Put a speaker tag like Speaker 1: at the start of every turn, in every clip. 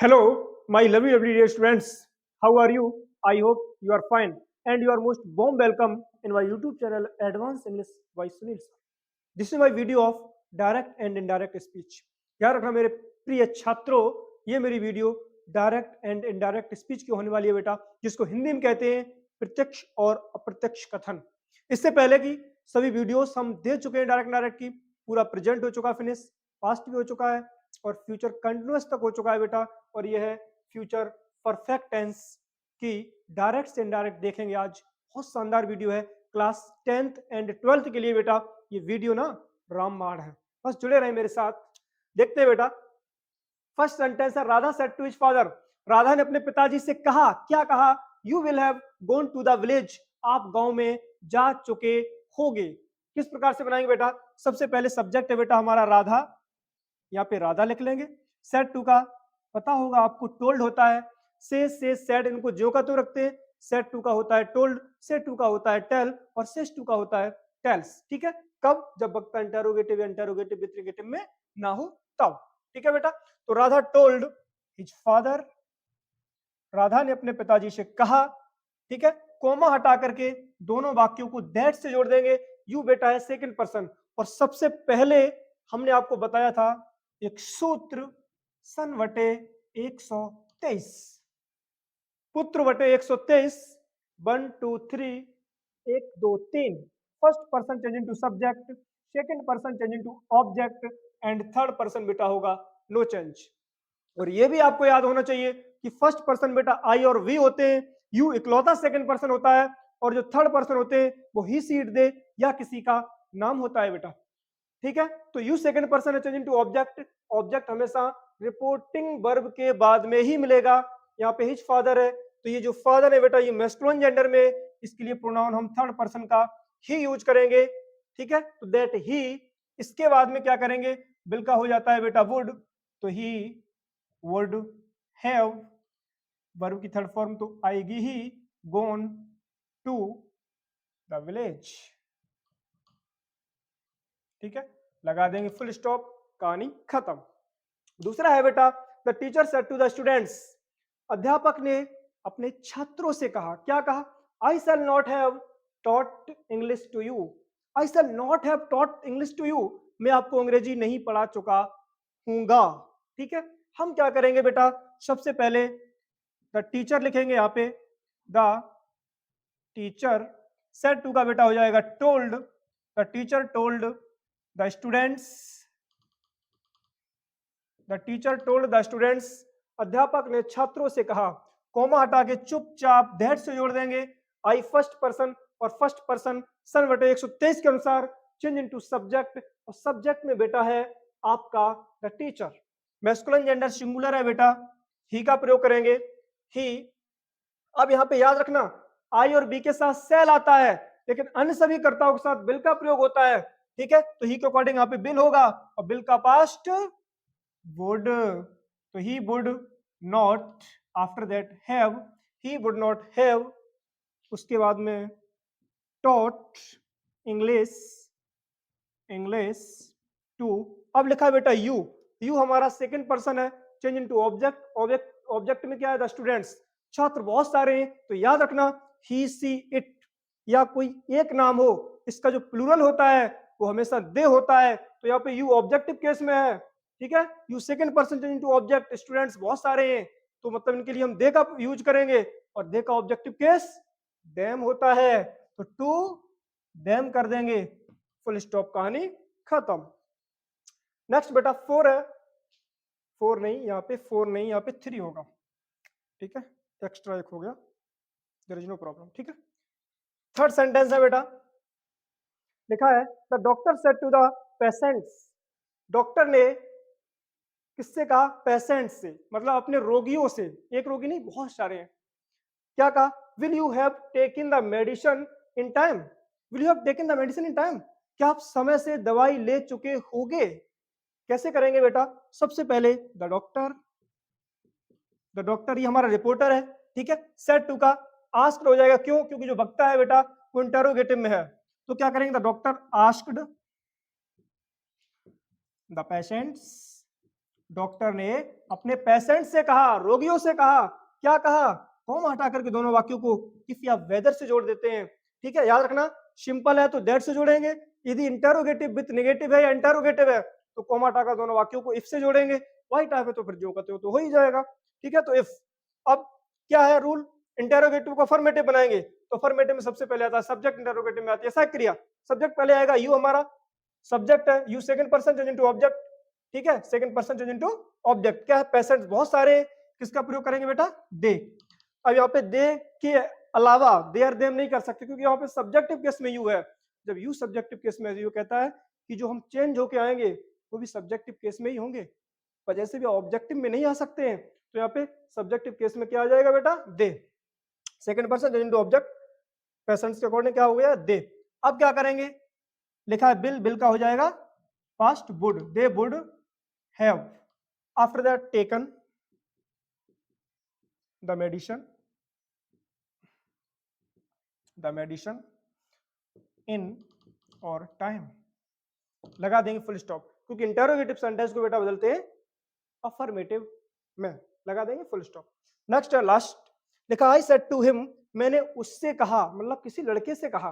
Speaker 1: Hello, my lovely dear students. How are you? I hope you are fine. And you are most warm welcome in my YouTube channel Advanced English by Sunil sir. This is my video of direct and indirect speech. याद रखना मेरे प्रिय छात्रों, ये मेरी video direct and indirect speech की होने वाली है बेटा, जिसको हिंदी में कहते हैं प्रत्यक्ष और अप्रत्यक्ष कथन। इससे पहले की सभी वीडियोस हम दे चुके हैं डायरेक्ट डायरेक्ट की, पूरा प्रेजेंट हो चुका है, फिनिश पास्ट भी हो चुका है और फ्यूचर कंटिन्यूअस तक हो चुका है बेटा। और ये है फ्यूचर परफेक्ट टेंस की डायरेक्ट से इनडायरेक्ट देखेंगे आज। बहुत शानदार वीडियो है क्लास 10th एंड 12th के लिए बेटा। ये वीडियो ना रामबाण है, बस जुड़े रहे मेरे साथ। देखते हैं बेटा। फर्स्ट सेंटेंस है, Radha said to his father. Radha ने अपने पिताजी से कहा, क्या कहा? You will have gone to the village, आप गांव में जा चुके होगे। किस प्रकार से बनाएंगे बेटा? सबसे पहले सब्जेक्ट है बेटा हमारा राधा, यहाँ पे राधा लिख लेंगे। सेड टू का पता होगा आपको, टोल्ड होता है। से सेड, इनको जो का तो रखते हैं। सेड टू का होता है टोल्ड, से टू का होता है टेल और सेस टू का होता है टेल्स। ठीक है, कब? जब वक्त इंटरोगेटिव इंटरोगेटिव में ना हो तब। ठीक है बेटा। तो Radha told his father, Radha ने अपने पिताजी से कहा। ठीक है, कोमा हटा करके दोनों वाक्यों को दैट से जोड़ देंगे। यू बेटा है सेकंड पर्सन। और सबसे पहले हमने आपको बताया था एक सूत्र, सन वटे 123, पुत्र वटे 123, 1 2 3, 1 2 3। First person change into subject, second person change into object and third person बेटा होगा नो चेंज। और ये भी आपको याद होना चाहिए कि फर्स्ट पर्सन बेटा आई और वी होते हैं, यू इकलौता सेकंड पर्सन होता है और जो थर्ड पर्सन होते हैं वो ही, सी, इट, दे या किसी का नाम होता है बेटा। ठीक है, तो यू सेकंड पर्सन है चेंज इनटू ऑब्जेक्ट। ऑब्जेक्ट हमेशा रिपोर्टिंग वर्ब के बाद में ही मिलेगा। यहाँ पे हिज फादर है, तो ये जो फादर है बेटा ये मैस्कुलिन जेंडर में, इसके लिए प्रोनाउन हम थर्ड पर्सन का ही यूज करेंगे। ठीक है, तो दैट ही। इसके बाद में क्या करेंगे? बिल का हो जाता है बेटा वुड, तो ही वुड हैव, वर्ब की थर्ड फॉर्म तो आएगी ही, गोन टू द विलेज। ठीक है, लगा देंगे फुल स्टॉप, कहानी खत्म। दूसरा है बेटा, the teacher said to the students, अध्यापक ने अपने छात्रों से कहा। क्या कहा? I shall not have taught English to you, I shall not have taught English to you, मैं आपको अंग्रेजी नहीं पढ़ा चुका हूंगा। ठीक है, हम क्या करेंगे बेटा? सबसे पहले द टीचर लिखेंगे यहाँ पे, द टीचर, सेड टू का बेटा हो जाएगा told, the teacher told the students, the teacher told the students, अध्यापक ने छात्रों से कहा। कोमा हटा के चुपचाप दैट से जोड़ देंगे। आई फर्स्ट पर्सन और फर्स्ट पर्सन सन बटे 123 के अनुसार चेंज इनटू सब्जेक्ट, और सब्जेक्ट में बेटा है आपका the teacher. Masculine gender singular है बेटा, ही का प्रयोग करेंगे, ही। अब यहाँ पे याद रखना, आई और बी के साथ सेल आता है, लेकिन अन्य सभी कर्ताओं के साथ बिल का प्रयोग होता है। ठीक है, तो ही के अकॉर्डिंग यहाँ पे बिल होगा और बिल का पास्ट would, तो he would not, after that have, he would not have, उसके बाद में taught English, English to, अब लिखा है बेटा you, you हमारा सेकंड पर्सन है, चेंज इनटू ऑब्जेक्ट, ऑब्जेक्ट में क्या है? द स्टूडेंट्स, छात्र बहुत सारे हैं, तो याद रखना he, she, it या कोई एक नाम हो, इसका जो प्लूरल होता है वो हमेशा दे होता है, तो यहाँ पे यू ऑब्जेक्टिव केस में है। ठीक है, you second person change into object, students बहुत सारे हैं, तो मतलब इनके लिए हम दे का यूज करेंगे, और दे का ऑब्जेक्टिव केस देम होता है, तो टू देम कर देंगे, फुल स्टॉप, कहानी खत्म। नेक्स्ट बेटा 4 है, 4 नहीं, यहाँ पे 4 नहीं, यहाँ पे 3 होगा। ठीक है, एक्स्ट्रा एक हो गया, देयर इज नो प्रॉब्लम। ठीक है, थर्ड सेंटेंस है बेटा, लिखा है the doctor said to the patients, doctor ने किससे कहा? पेशेंट्स से, मतलब अपने रोगियों से। एक रोगी नहीं, बहुत सारे हैं। क्या कहा? Will you have taken the medicine in time, will you have taken the medicine in time, क्या आप समय से दवाई ले चुके होगे? कैसे करेंगे बेटा? सबसे पहले द डॉक्टर, द डॉक्टर ये हमारा रिपोर्टर है। ठीक है, सेड टू का आस्क्ड हो जाएगा, क्यों? क्योंकि जो वक्ता है बेटा वो इंटरोगेटिव में है, तो क्या करेंगे? The doctor asked the patients, doctor ने अपने पेशेंट से कहा, रोगियों से कहा, क्या कहा, कॉमा हटा करके दोनों वाक्यों को इफ या वेदर से जोड़ देते हैं। ठीक है, याद रखना, सिंपल है तो दैट से जोड़ेंगे, यदि इंटरोगेटिव विथ नेगेटिव है या इंटरोगेटिव है तो कॉमा हटाकर दोनों वाक्यों को इफ से जोड़ेंगे, वाई टाइप है तो फिर जो कहते हो तो हो ही जाएगा। ठीक है, तो इफ। अब क्या है रूल, इंटरोगेटिव को अफर्मेटिव बनाएंगे तो अफर्मेटिव में सबसे पहले आता है सब्जेक्ट, इंटरोगेटिव में आती है सहायक क्रिया। सब्जेक्ट पहले आएगा, यू हमारा सब्जेक्ट है, you second person change into object. ठीक है, second person change into object. क्या है, पेशेंट्स बहुत सारे, किसका प्रयोग करेंगे बेटा, दे। अब यहाँ पे दे के अलावा देयर देम नहीं कर सकते क्योंकि यहाँ पे सब्जेक्टिव केस में यू है। जब यू सब्जेक्टिव केस में यू कहता है कि जो हम चेंज होके आएंगे वो भी सब्जेक्टिव केस में ही होंगे, पर जैसे भी ऑब्जेक्टिव में नहीं आ सकते हैं तो यहाँ पे सब्जेक्टिव केस में क्या आ जाएगा बेटा, दे। Second person into object, patients के अकॉर्डिंग क्या हो गया, दे। अब क्या करेंगे, लिखा है बिल, बिल का हो जाएगा past would, they would have after that taken the medicine in और टाइम, लगा देंगे फुल स्टॉप, क्योंकि इंटरोगेटिव सेंटेंस को बेटा बदलते हैं अफर्मेटिव में, लगा देंगे फुल स्टॉप। नेक्स्ट है लास्ट, लिखा आई सेड टू हिम, मैंने उससे कहा, मतलब किसी लड़के से कहा,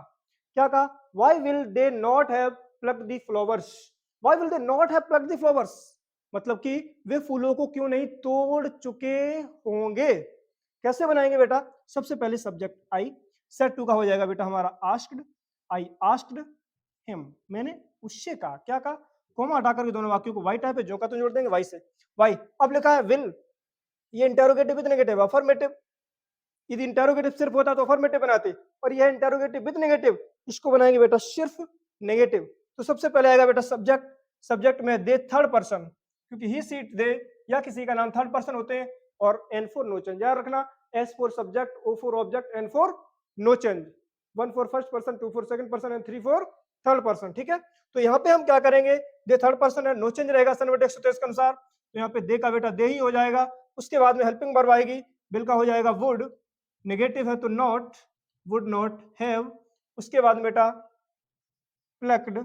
Speaker 1: क्या कहा, why will they not have plucked the flowers, why will they not have plucked the flowers, मतलब कि वे फूलों को क्यों नहीं तोड़ चुके होंगे। कैसे बनाएंगे बेटा, सबसे पहले सब्जेक्ट आई, सेड टू का हो जाएगा बेटा हमारा आस्क्ड, आई आस्क्ड हिम, मैंने उससे कहा, क्या कहा, कोमा हटा करके दोनों वाक्यों को वाई टाइप है, जो का तो जोड़ देंगे वाई से, वाई। अब लिखा है विल, ये इंटरोगेटिव विद नेगेटिव, अफर्मेटिव, यदि इंटरोगेटिव सिर्फ होता तो अफर्मेटिव बनाते, और यह इंटरोगेटिव विद नेगेटिव, इसको बनाएंगे बेटा सिर्फ नेगेटिव। तो सबसे पहले आएगा बेटा सब्जेक्ट, सब्जेक्ट में दे थर्ड पर्सन, क्योंकि ही सीट दे या किसी का नाम थर्ड पर्सन होते हैं, और एन फॉर नो चेंज, याद रखना, S for subject, O for object, N for no change, 1 for first person, 2 for second person and 3 for third person. ठीक है, तो यहाँ पे हम क्या करेंगे, दे थर्ड पर्सन है, नो चेंज रहेगा सनवर्ट 123 के अनुसार, तो यहाँ पे दे का बेटा दे ही हो जाएगा। उसके बाद में हेल्पिंग वर्ब आएगी, बिल का हो जाएगा वुड, नेगेटिव है तो नॉट, वुड नॉट हैव, उसके बाद बेटा प्लक्ड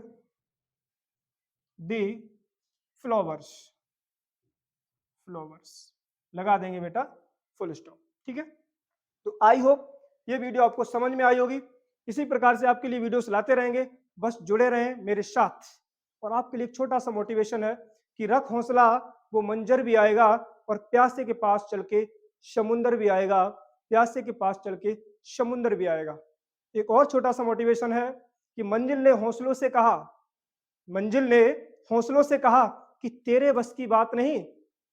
Speaker 1: दी फ्लावर्स, फ्लावर्स लगा देंगे बेटा फुल स्टॉप। ठीक है, तो आई होप ये वीडियो आपको समझ में आई होगी। इसी प्रकार से आपके लिए वीडियोस लाते रहेंगे, बस जुड़े रहें मेरे साथ। और आपके लिए एक छोटा सा मोटिवेशन है कि रख हौसला, वो मंजर भी आएगा, और प्यासे के पास चल के समुंदर भी आएगा, प्यासे के पास चल के समुंदर भी आएगा। एक और छोटा सा मोटिवेशन है कि मंजिल ने हौसलों से कहा, मंजिल ने हौसलों से कहा कि तेरे बस की बात नहीं,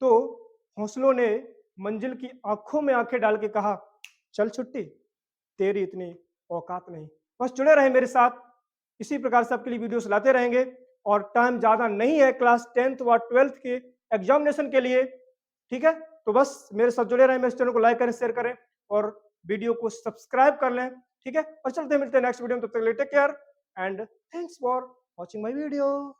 Speaker 1: तो हौसलों ने मंजिल की आंखों में आंखें डाल के कहा, चल छुट्टी, तेरी इतनी औकात नहीं। बस जुड़े रहे मेरे साथ, इसी प्रकार से आपके लिए वीडियोस लाते रहेंगे, और टाइम ज्यादा नहीं है क्लास 10th व 12th के एग्जामिनेशन के लिए। ठीक है, तो बस मेरे साथ जुड़े रहें, मेरे चैनल को लाइक करें, शेयर करें, और वीडियो को सब्सक्राइब कर लें। ठीक है, और चलते मिलते हैं नेक्स्ट वीडियो में, तब तक के लिए take care and thanks for watching my video.